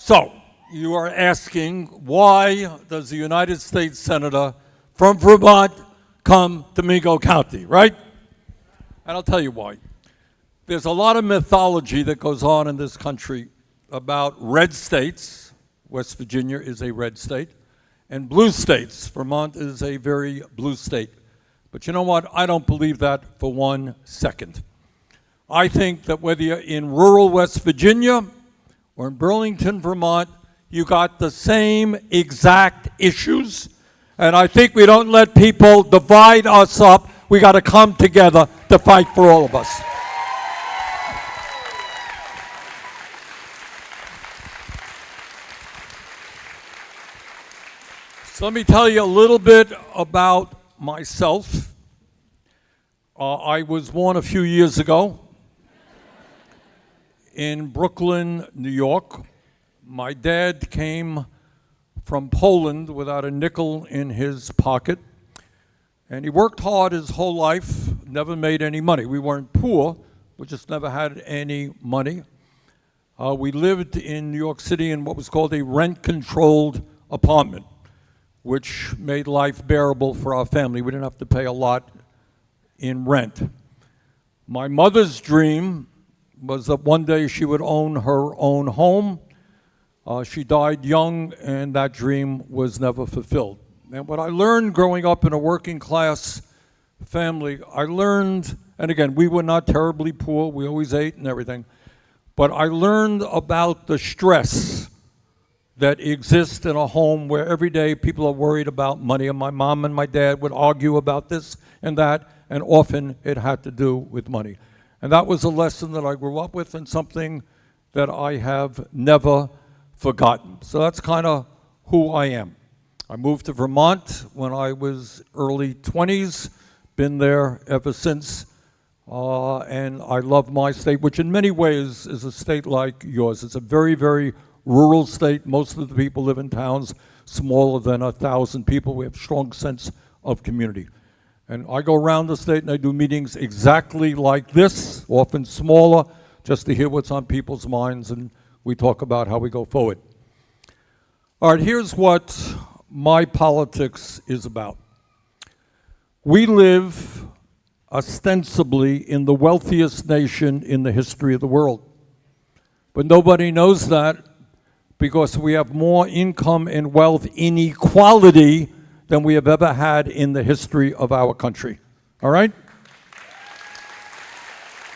So, you are asking, why does the United States Senator from Vermont come to Mingo County, right? And I'll tell you why. There's a lot of mythology that goes on in this country about red states. West Virginia is a red state. And blue states. Vermont is a very blue state. But you know what? I don't believe that for 1 second. I think that whether you're in rural West Virginia or in Burlington, Vermont, you got the same exact issues. And I think we don't let people divide us up. We got to come together to fight for all of us. So let me tell you a little bit about myself. I was born a few years ago in Brooklyn, New York. My dad came from Poland without a nickel in his pocket, and he worked hard his whole life, never made any money. We weren't poor, we just never had any money. We lived in New York City in what was called a rent-controlled apartment, which made life bearable for our family. We didn't have to pay a lot in rent. My mother's dream was that one day she would own her own home. She died young, and that dream was never fulfilled. And what I learned growing up in a working class family, I learned, and again, we were not terribly poor, we always ate and everything, but I learned about the stress that exists in a home where every day people are worried about money, and my mom and my dad would argue about this and that, and often it had to do with money. And that was a lesson that I grew up with and something that I have never forgotten. So that's kind of who I am. I moved to Vermont when I was early 20s, been there ever since, and I love my state, which in many ways is a state like yours. It's a very, very rural state. Most of the people live in towns smaller than 1,000 people. We have a strong sense of community. And I go around the state and I do meetings exactly like this, often smaller, just to hear what's on people's minds, and we talk about how we go forward. All right, here's what my politics is about. We live ostensibly in the wealthiest nation in the history of the world. But nobody knows that, because we have more income and wealth inequality than we have ever had in the history of our country. All right?